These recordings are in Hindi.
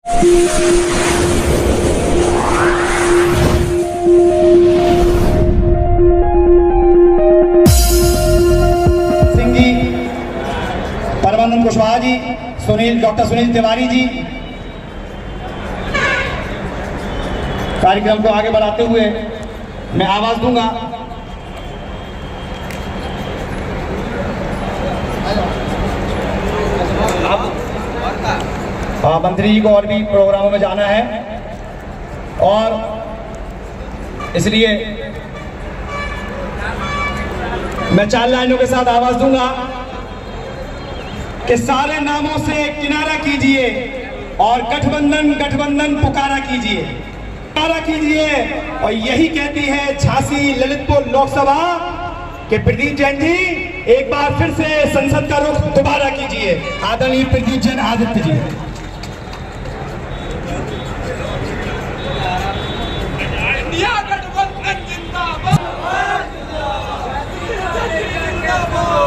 सिंह जी, परमानंद कुशवाहा जी, डॉक्टर सुनील तिवारी जी, कार्यक्रम को आगे बढ़ाते हुए मैं आवाज दूंगा। मंत्री जी को और भी प्रोग्रामों में जाना है और इसलिए मैं 4 लाइनों के साथ आवाज दूंगा कि सारे नामों से किनारा कीजिए और गठबंधन गठबंधन पुकारा कीजिए, पुकारा कीजिए। और यही कहती है झांसी ललितपुर लोकसभा कि प्रदीप जैन जी एक बार फिर से संसद का रुख दोबारा कीजिए। आदरणीय प्रदीप जैन आदित्य जी।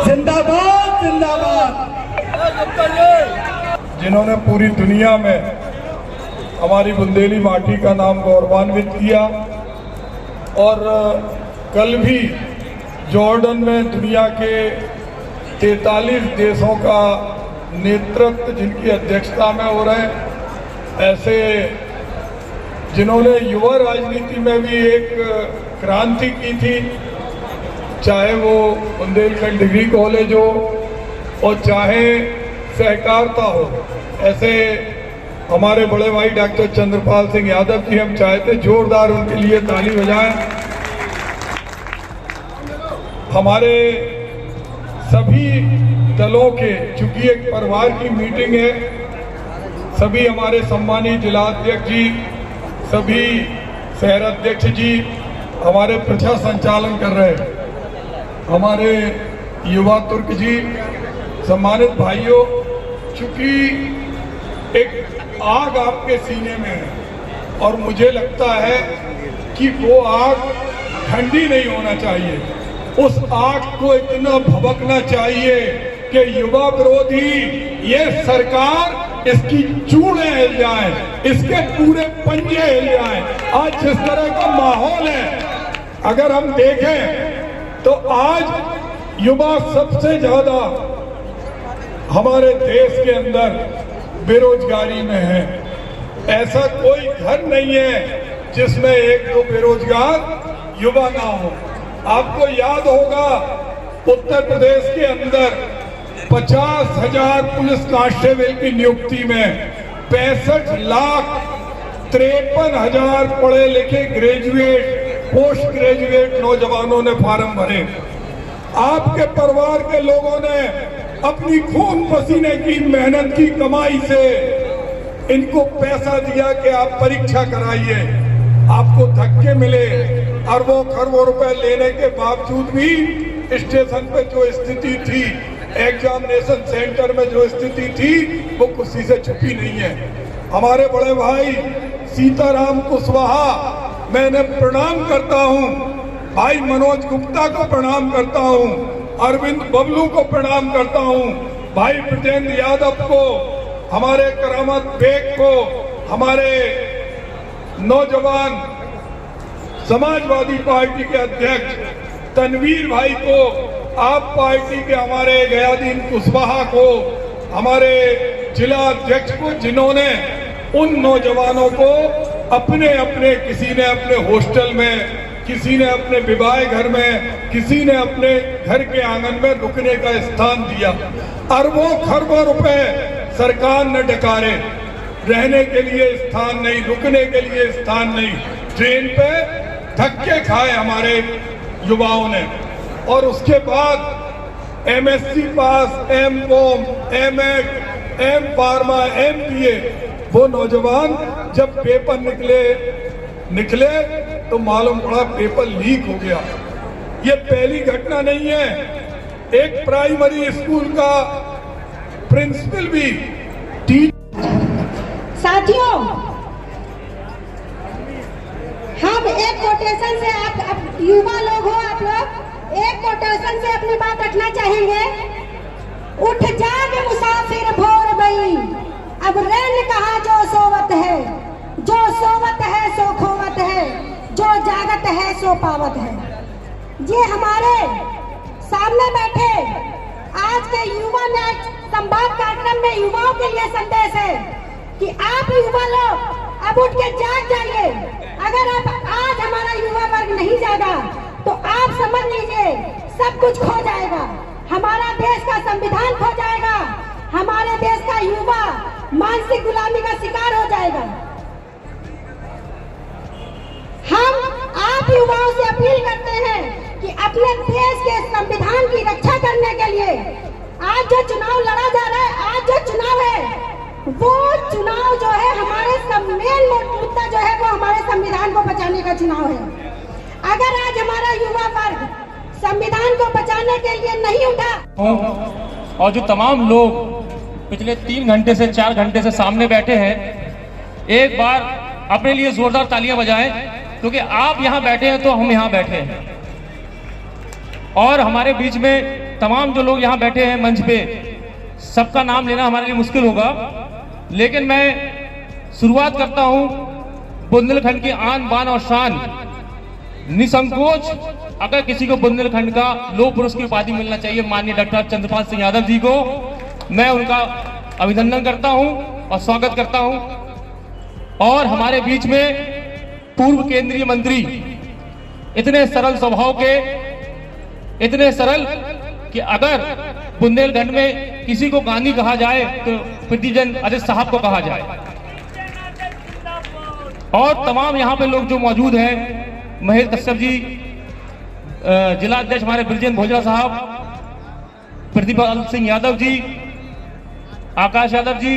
जिंदाबाद जिंदाबाद। जिन्होंने पूरी दुनिया में हमारी बुंदेली माटी का नाम गौरवान्वित किया और कल भी जॉर्डन में दुनिया के 43 देशों का नेतृत्व जिनकी अध्यक्षता में हो रहे, ऐसे जिन्होंने युवा राजनीति में भी एक क्रांति की थी, चाहे वो बुंदेलखंड डिग्री कॉलेज हो और चाहे सहकारिता हो, ऐसे हमारे बड़े भाई डॉक्टर चंद्रपाल सिंह यादव जी, हम चाहते जोरदार उनके लिए ताली बजाएं। हमारे सभी दलों के, चूंकि एक परिवार की मीटिंग है, सभी हमारे सम्मानित जिला अध्यक्ष जी, सभी शहर अध्यक्ष जी हमारे प्रचार संचालन कर रहे हैं, हमारे युवा तुर्क जी, सम्मानित भाइयों, चूंकि एक आग आपके सीने में है और मुझे लगता है कि वो आग ठंडी नहीं होना चाहिए, उस आग को इतना भभकना चाहिए कि युवा विरोधी ये सरकार इसकी चूड़े हिल जाए, इसके पूरे पंजे हिल जाए। आज जिस तरह का माहौल है, अगर हम देखें तो आज युवा सबसे ज्यादा हमारे देश के अंदर बेरोजगारी में है। ऐसा कोई घर नहीं है जिसमें 1-2 बेरोजगार युवा ना हो। आपको याद होगा उत्तर प्रदेश के अंदर 50,000 पुलिस कांस्टेबल की नियुक्ति में 65,53,000 पढ़े लिखे ग्रेजुएट, पोस्ट ग्रेजुएट नौजवानों ने फार्म भरे। आपके परिवार के लोगों ने अपनी खून पसीने की मेहनत की कमाई से इनको पैसा दिया कि आप परीक्षा कराइए। आपको धक्के मिले, अरबों खरबों रुपए लेने के बावजूद भी स्टेशन पे जो स्थिति थी, एग्जामिनेशन सेंटर में जो स्थिति थी, वो किसी से छुपी नहीं है। हमारे बड़े भाई सीताराम कुशवाहा, मैंने प्रणाम करता हूँ, भाई मनोज गुप्ता को प्रणाम करता हूँ, अरविंद बबलू को प्रणाम करता हूँ, भाई ब्रजेंद्र यादव को, हमारे करामत बेग को, हमारे नौजवान समाजवादी पार्टी के अध्यक्ष तनवीर भाई को, आप पार्टी के हमारे गयादीन कुशवाहा को, हमारे जिला अध्यक्ष को, जिन्होंने उन नौजवानों को अपने अपने, किसी ने अपने हॉस्टल में, किसी ने अपने विवाह घर में, किसी ने अपने घर के आंगन में रुकने का स्थान दिया। अरबों खरबों रुपए सरकार ने डकारे, रहने के लिए स्थान नहीं, रुकने के लिए स्थान नहीं, ट्रेन पे धक्के खाए हमारे युवाओं ने। और उसके बाद MSc pass, MCom, MEd, M pharma, MBA, वो नौजवान जब पेपर निकले तो मालूम पड़ा पेपर लीक हो गया। ये पहली घटना नहीं है। एक प्राइमरी स्कूल का प्रिंसिपल भी साथियों, हम एक कोटेशन से, आप युवा लोग हो, आप लोग एक कोटेशन से अपनी बात रखना चाहेंगे। उठ जाग मुसाफिर भोर भई, अब रैन कहा जो सोवत है सो पावत है। ये हमारे सामने बैठे आज के युवा नेट संवाद कार्यक्रम में युवाओं के लिए संदेश है कि आप युवा लोग अब उठ के जाग जाइए। अगर आप आज हमारा युवा वर्ग नहीं जागा तो आप समझ लीजिए सब कुछ खो जाएगा। हमारा देश का संविधान खो जाएगा, हमारे देश का युवा मानसिक गुलामी का शिकार हो जाएगा। हम आप युवाओं से अपील करते हैं कि अपने देश के संविधान की रक्षा करने के लिए आज जो चुनाव लड़ा जा रहा है, आज जो चुनाव है वो चुनाव जो है हमारे मेन मुद्दा जो है वो हमारे संविधान को बचाने का चुनाव है। अगर आज हमारा युवा वर्ग संविधान को बचाने के लिए नहीं उठा और जो तमाम लोग पिछले 3 घंटे से 4 घंटे से सामने बैठे हैं, एक बार अपने लिए जोरदार तालियां बजाएं, क्योंकि आप यहां बैठे हैं तो हम यहां बैठे हैं। और हमारे बीच में तमाम जो लोग यहां बैठे हैं मंच पे, सबका नाम लेना हमारे लिए मुश्किल होगा, लेकिन मैं शुरुआत करता हूं बुंदेलखंड की आन बान और शान, निसंकोच अगर किसी को बुंदेलखंड का लोह पुरुष की उपाधि मिलना चाहिए, माननीय डॉक्टर चंद्रपाल सिंह यादव जी को मैं उनका अभिनंदन करता हूं और स्वागत करता हूं। और हमारे बीच में पूर्व केंद्रीय मंत्री, इतने सरल स्वभाव के, इतने सरल कि अगर बुंदेलखंड में किसी को गांधी कहा जाए तो प्रीतिजन अजित साहब को कहा जाए। और तमाम यहाँ पे लोग जो मौजूद हैं, महेश कश्यप जी, जिला अध्यक्ष हमारे ब्रिजेंद्र भोजरा साहब, प्रतिपाल सिंह यादव जी, आकाश यादव जी,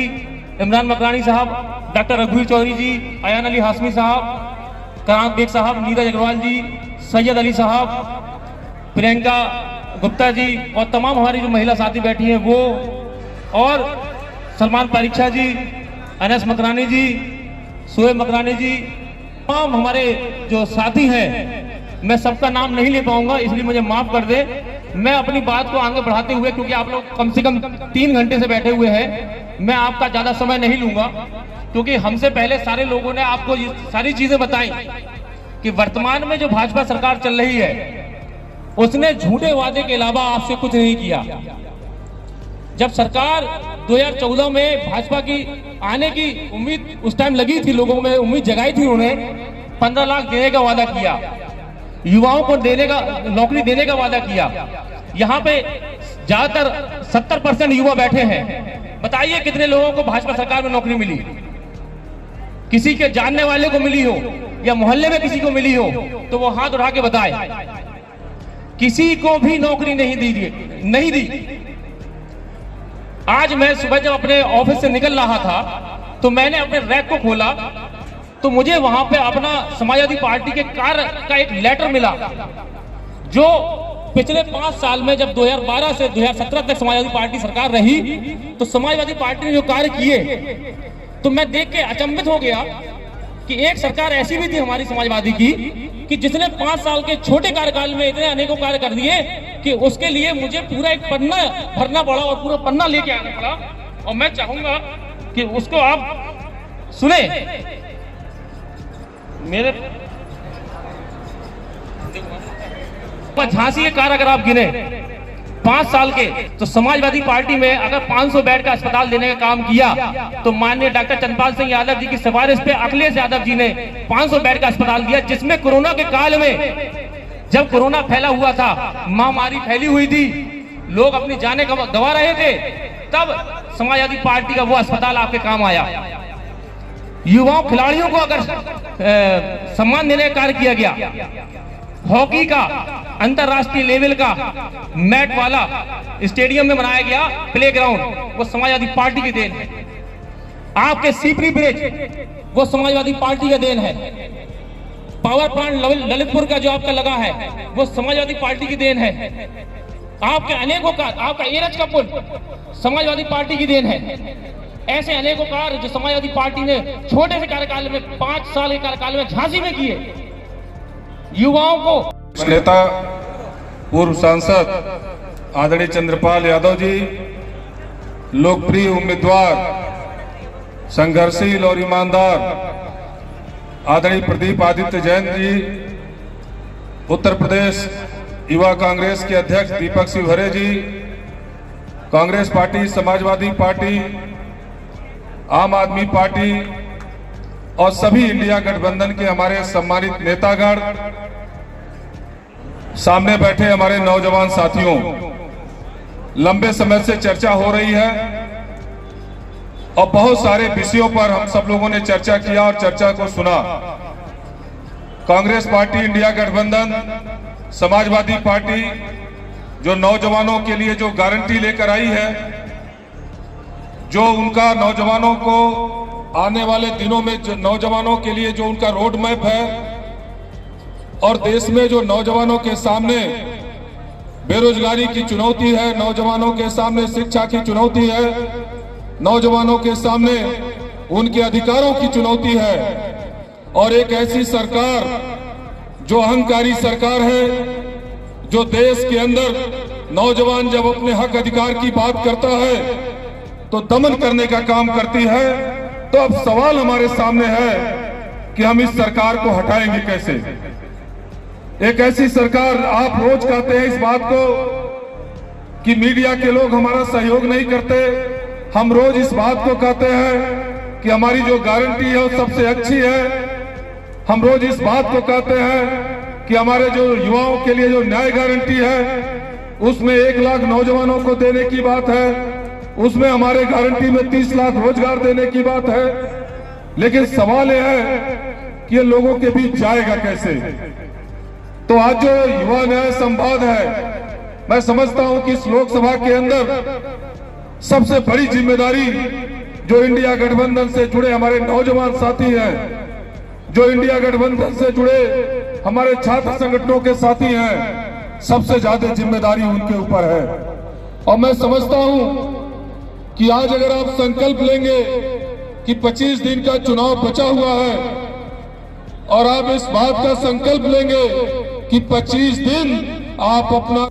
इमरान मकरानी साहब, डॉक्टर रघुवीर चौधरी जी, अयान अली हाशमी साहब, कराम बेग साहब, नीरज अग्रवाल जी, सैयद अली साहब, प्रियंका गुप्ता जी और तमाम हमारी जो महिला साथी बैठी हैं वो, और सलमान परीक्षा जी, अनस मकरानी जी, सोएब मकरानी जी, तमाम हमारे जो साथी हैं, मैं सबका नाम नहीं ले पाऊंगा इसलिए मुझे माफ कर दे। मैं अपनी बात को आगे बढ़ाते हुए, क्योंकि आप लोग कम से कम 3 घंटे से बैठे हुए हैं, मैं आपका ज्यादा समय नहीं लूंगा, क्योंकि हमसे पहले सारे लोगों ने आपको ये सारी चीजें बताई कि वर्तमान में जो भाजपा सरकार चल रही है उसने झूठे वादे के अलावा आपसे कुछ नहीं किया। जब सरकार 2014 में भाजपा की आने की उम्मीद उस टाइम लगी थी, लोगों में उम्मीद जगाई थी, उन्होंने 15 लाख देने का वादा किया, युवाओं को देने का, नौकरी देने का वादा किया। यहाँ पे ज्यादातर 70% युवा बैठे हैं। बताइए कितने लोगों को भाजपा सरकार में नौकरी मिली? किसी के जानने वाले को मिली हो या मोहल्ले में किसी को मिली हो तो वो हाथ उठा के बताए। किसी को भी नौकरी नहीं दी। आज मैं सुबह जब अपने ऑफिस से निकल रहा था तो मैंने अपने रैक को खोला तो मुझे वहां पे अपना समाजवादी पार्टी के कार्य का एक लेटर मिला, जो पिछले 5 साल में जब 2012 से 2017 तक समाजवादी पार्टी सरकार रही तो समाजवादी पार्टी ने जो कार्य किए तो मैं देख के अचंभित हो गया कि एक सरकार ऐसी भी थी हमारी समाजवादी की कि जिसने 5 साल के छोटे कार्यकाल में इतने अनेकों कार्य कर दिए कि उसके लिए मुझे पूरा एक पन्ना भरना पड़ा और पूरा पन्ना लेके आना पड़ा। और मैं चाहूंगा कि उसको आप सुने। मेरे झांसी के कार्य अगर आप गिने 5 साल के, तो समाजवादी पार्टी में अगर 500 बेड का अस्पताल देने का काम किया तो माननीय डॉक्टर चंद्रपाल सिंह यादव जी की सिफारिश पे अखिलेश यादव जी ने 500 बेड का अस्पताल दिया, जिसमें कोरोना के काल में, जब कोरोना फैला हुआ था, महामारी फैली हुई थी, लोग अपनी जानें गंवा रहे थे, तब समाजवादी पार्टी का वो अस्पताल आपके काम आया। युवाओं खिलाड़ियों को अगर सम्मान देने का कार्य किया गया, हॉकी का अंतरराष्ट्रीय लेवल का मैट वाला स्टेडियम में बनाया गया प्लेग्राउंड, वो समाजवादी पार्टी की देन है। आपके सीपरी ब्रिज वो समाजवादी पार्टी का देन है। पावर प्लांट ललितपुर का जो आपका लगा है वो समाजवादी पार्टी की देन है। आपके अनेकों का, आपका एरज का पुल समाजवादी पार्टी की देन है। ऐसे अनेकों कार्य जो समाजवादी पार्टी ने छोटे से कार्यकाल में 5 साल के कार्यकाल में झांसी में किए। युवाओं को नेता पूर्व सांसद आदरणीय चंद्रपाल यादव जी, लोकप्रिय उम्मीदवार, संघर्षशील और ईमानदार आदरणीय प्रदीप आदित्य जैन जी, उत्तर प्रदेश युवा कांग्रेस के अध्यक्ष दीपक शिवहरे जी, कांग्रेस पार्टी, समाजवादी पार्टी, आम आदमी पार्टी और सभी इंडिया गठबंधन के हमारे सम्मानित नेतागण, सामने बैठे हमारे नौजवान साथियों, लंबे समय से चर्चा हो रही है और बहुत सारे विषयों पर हम सब लोगों ने चर्चा किया और चर्चा को सुना। कांग्रेस पार्टी, इंडिया गठबंधन, समाजवादी पार्टी जो नौजवानों के लिए जो गारंटी लेकर आई है, जो उनका नौजवानों को आने वाले दिनों में नौजवानों के लिए जो उनका रोड मैप है और देश में जो नौजवानों के सामने बेरोजगारी की चुनौती है, नौजवानों के सामने शिक्षा की चुनौती है, नौजवानों के सामने उनके अधिकारों की चुनौती है और एक ऐसी सरकार जो अहंकारी सरकार है, जो देश के अंदर नौजवान जब अपने हक अधिकार की बात करता है तो दमन करने का काम करती है। तो अब सवाल हमारे सामने है कि हम इस सरकार को हटाएंगे कैसे। एक ऐसी सरकार, आप रोज कहते हैं इस बात को कि मीडिया के लोग हमारा सहयोग नहीं करते, हम रोज इस बात को कहते हैं कि हमारी जो गारंटी है वो सबसे अच्छी है, हम रोज इस बात को कहते हैं कि हमारे जो युवाओं के लिए जो न्याय गारंटी है उसमें 1 लाख नौजवानों को देने की बात है, उसमें हमारे गारंटी में 30 लाख रोजगार देने की बात है। लेकिन सवाल यह है कि ये लोगों के बीच जाएगा कैसे। तो आज जो युवा न्याय संवाद है, मैं समझता हूं कि इस लोकसभा के अंदर सबसे बड़ी जिम्मेदारी जो इंडिया गठबंधन से जुड़े हमारे नौजवान साथी हैं, जो इंडिया गठबंधन से जुड़े हमारे छात्र संगठनों के साथी हैं, सबसे ज्यादा जिम्मेदारी उनके ऊपर है। और मैं समझता हूं कि आज अगर आप संकल्प लेंगे कि 25 दिन का चुनाव बचा हुआ है और आप इस बात का संकल्प लेंगे कि 25 दिन आप अपना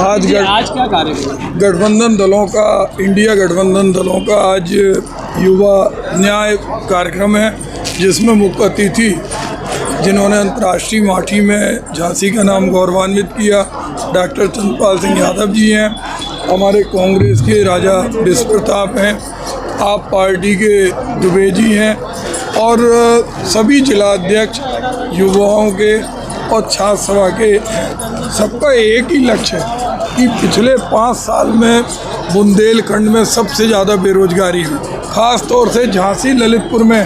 आज क्या कार्यक्रम गठबंधन दलों का, इंडिया गठबंधन दलों का आज युवा न्याय कार्यक्रम है, जिसमें मुख्य अतिथि जिन्होंने अंतर्राष्ट्रीय माठी में झांसी का नाम गौरवान्वित किया, डॉक्टर चंद्रपाल सिंह यादव जी हैं, हमारे कांग्रेस के राजा विश्व प्रताप हैं, आप पार्टी के दुबे जी हैं और सभी जिलाध्यक्ष युवाओं के और छात्र सभा के, सबका एक ही लक्ष्य है कि पिछले 5 साल में बुंदेलखंड में सबसे ज़्यादा बेरोजगारी हुई। ख़ास तौर से झांसी ललितपुर में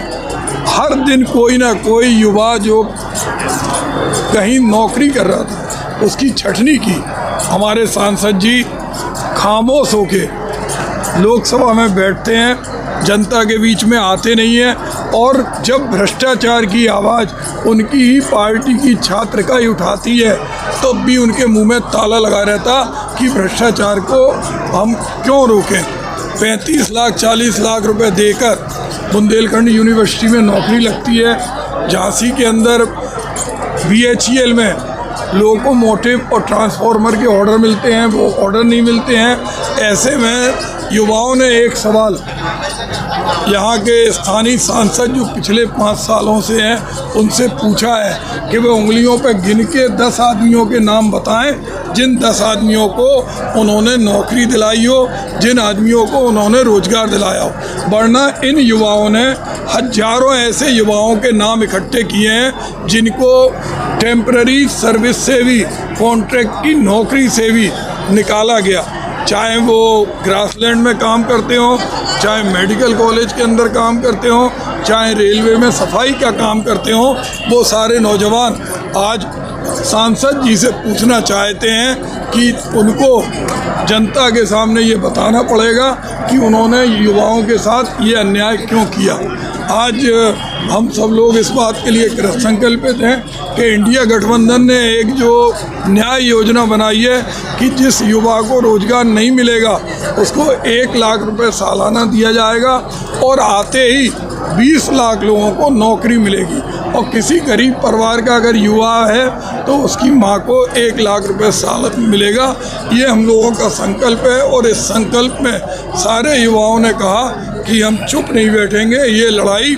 हर दिन कोई ना कोई युवा जो कहीं नौकरी कर रहा था उसकी छटनी की। हमारे सांसद जी खामोश होके लोकसभा में बैठते हैं, जनता के बीच में आते नहीं हैं और जब भ्रष्टाचार की आवाज़ उनकी ही पार्टी की छात्र का ही उठाती है तो भी उनके मुंह में ताला लगा रहता कि भ्रष्टाचार को हम क्यों रोकें। 35 लाख 40 लाख रुपए देकर बुंदेलखंड यूनिवर्सिटी में नौकरी लगती है। झांसी के अंदर BHEL में लोकोमोटिव और ट्रांसफार्मर के ऑर्डर मिलते हैं, वो ऑर्डर नहीं मिलते हैं। ऐसे में युवाओं ने एक सवाल यहाँ के स्थानीय सांसद जो पिछले 5 सालों से हैं उनसे पूछा है कि वे उंगलियों पर गिन के 10 आदमियों के नाम बताएं जिन 10 आदमियों को उन्होंने नौकरी दिलाई हो, जिन आदमियों को उन्होंने रोजगार दिलाया हो। वरना इन युवाओं ने हजारों ऐसे युवाओं के नाम इकट्ठे किए हैं जिनको टेम्पररी सर्विस से भी, कॉन्ट्रैक्ट की नौकरी से भी निकाला गया, चाहे वो ग्रासलैंड में काम करते हों, चाहे मेडिकल कॉलेज के अंदर काम करते हों, चाहे रेलवे में सफाई का काम करते हों। वो सारे नौजवान आज सांसद जी से पूछना चाहते हैं कि उनको जनता के सामने ये बताना पड़ेगा कि उन्होंने युवाओं के साथ ये अन्याय क्यों किया। आज हम सब लोग इस बात के लिए कृत संकल्पित हैं कि इंडिया गठबंधन ने एक जो न्याय योजना बनाई है कि जिस युवा को रोजगार नहीं मिलेगा उसको 1 लाख रुपए सालाना दिया जाएगा और आते ही 20 लाख लोगों को नौकरी मिलेगी। और किसी गरीब परिवार का अगर युवा है तो उसकी माँ को 1 लाख रुपए साल मिलेगा। ये हम लोगों का संकल्प है और इस संकल्प में सारे युवाओं ने कहा कि हम चुप नहीं बैठेंगे, ये लड़ाई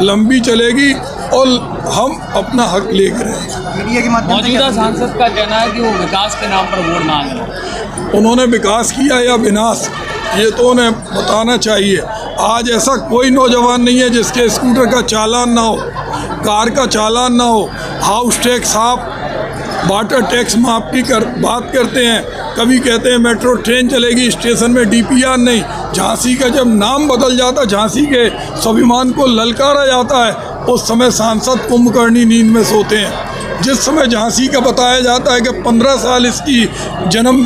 लंबी चलेगी और हम अपना हक लेकर आए। मौजूदा सांसद का कहना है कि वो विकास के नाम पर वोट मांग रहे हैं। उन्होंने विकास किया या विनाश, ये तो उन्हें बताना चाहिए। आज ऐसा कोई नौजवान नहीं है जिसके स्कूटर का चालान ना हो, कार का चालान ना हो। हाउस टैक्स आप वाटर टैक्स माफ की बात करते हैं, कभी कहते हैं मेट्रो ट्रेन चलेगी, स्टेशन में डीपीआर नहीं। झांसी का जब नाम बदल जाता, झांसी के स्वाभिमान को ललकारा जाता है, उस समय सांसद कुंभकर्णी नींद में सोते हैं। जिस समय झांसी का बताया जाता है कि 15 साल इसकी जन्म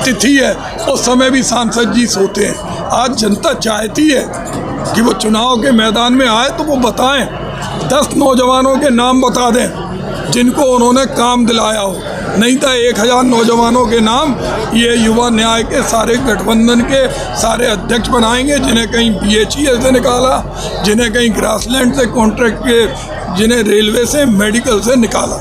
तिथि है, उस समय भी सांसद जी सोते हैं। आज जनता चाहती है कि वो चुनाव के मैदान में आए तो वो बताएं, 10 नौजवानों के नाम बता दें जिनको उन्होंने काम दिलाया हो। नहीं तो 1000 नौजवानों के नाम ये युवा न्याय के सारे गठबंधन के सारे अध्यक्ष बनाएंगे, जिन्हें कहीं BHEL से निकाला, जिन्हें कहीं ग्रासलैंड से कॉन्ट्रैक्ट के, जिन्हें रेलवे से, मेडिकल से निकाला।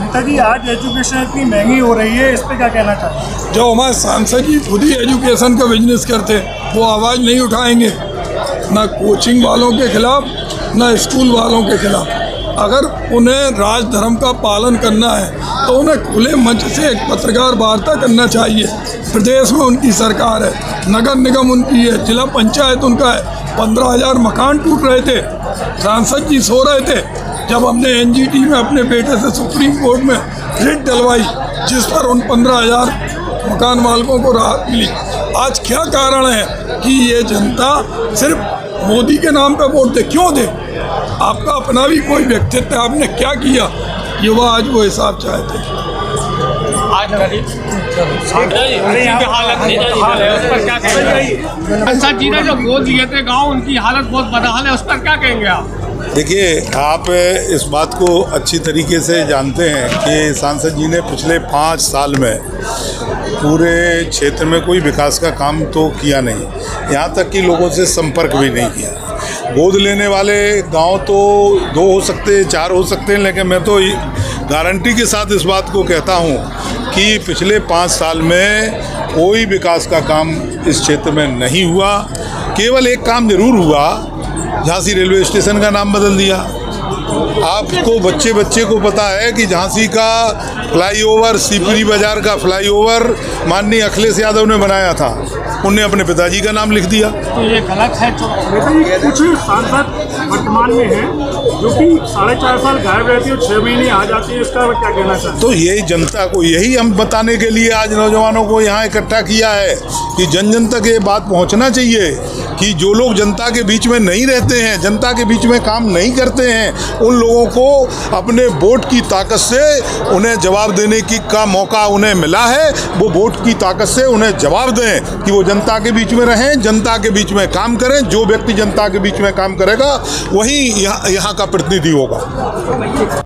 नेताजी, आज एजुकेशन इतनी महंगी हो रही है, इस पर क्या कहना चाहते हैं? जो हमारे सांसद जी खुद ही एजुकेशन का बिजनेस करते, वो आवाज़ नहीं उठाएंगे, ना कोचिंग वालों के खिलाफ ना स्कूल वालों के खिलाफ। अगर उन्हें राज धर्म का पालन करना है तो उन्हें खुले मंच से एक पत्रकार वार्ता करना चाहिए। प्रदेश में उनकी सरकार है, नगर निगम उनकी है, जिला पंचायत उनका है। 15,000 मकान टूट रहे थे, सांसद जी सो रहे थे जब हमने NGT में अपने बेटे से सुप्रीम कोर्ट में रिट डलवाई, जिस पर उन 15,000 मकान मालिकों को राहत मिली। आज क्या कारण है कि ये जनता सिर्फ मोदी के नाम पे वोट दे? क्यों दे? आपका अपना भी कोई व्यक्तित्व है, आपने क्या किया? युवा आज वो हिसाब चाहते हैं। सांसद जी ने जो गोद लिए थे गाँव, उनकी हालत बहुत बदहाल है, उस पर क्या कहेंगे आप? देखिए, आप इस बात को अच्छी तरीके से जानते हैं कि सांसद जी ने पिछले 5 साल में पूरे क्षेत्र में कोई विकास का काम तो किया नहीं, यहाँ तक कि लोगों से संपर्क भी नहीं किया। गोद लेने वाले गांव तो 2 हो सकते हैं, 4 हो सकते हैं, लेकिन मैं तो गारंटी के साथ इस बात को कहता हूँ कि पिछले 5 साल में कोई विकास का काम इस क्षेत्र में नहीं हुआ। केवल एक काम जरूर हुआ, झांसी रेलवे स्टेशन का नाम बदल दिया। आपको बच्चे को पता है कि झांसी का फ्लाईओवर, सीपरी बाजार का फ्लाईओवर माननीय अखिलेश यादव ने बनाया था, उन्हें अपने पिताजी का नाम लिख दिया। तो ये गलत है। नेताजी, कुछ सांसद वर्तमान में हैं जो कि 4.5 साल गायब रहती है और 6 महीने आ जाती है, इसका क्या कहना चाहते हैं? तो यही जनता को, यही हम बताने के लिए आज नौजवानों को यहाँ इकट्ठा किया है कि जन जन तक ये बात पहुँचना चाहिए कि जो लोग जनता के बीच में नहीं रहते हैं, जनता के बीच में काम नहीं करते हैं, उन लोगों को अपने वोट की ताकत से उन्हें जवाब देने का मौका उन्हें मिला है। वो वोट की ताकत से उन्हें जवाब दें कि वो जनता के बीच में रहें, जनता के बीच में काम करें। जो व्यक्ति जनता के बीच में काम करेगा वही यहाँ का प्रतिनिधि होगा।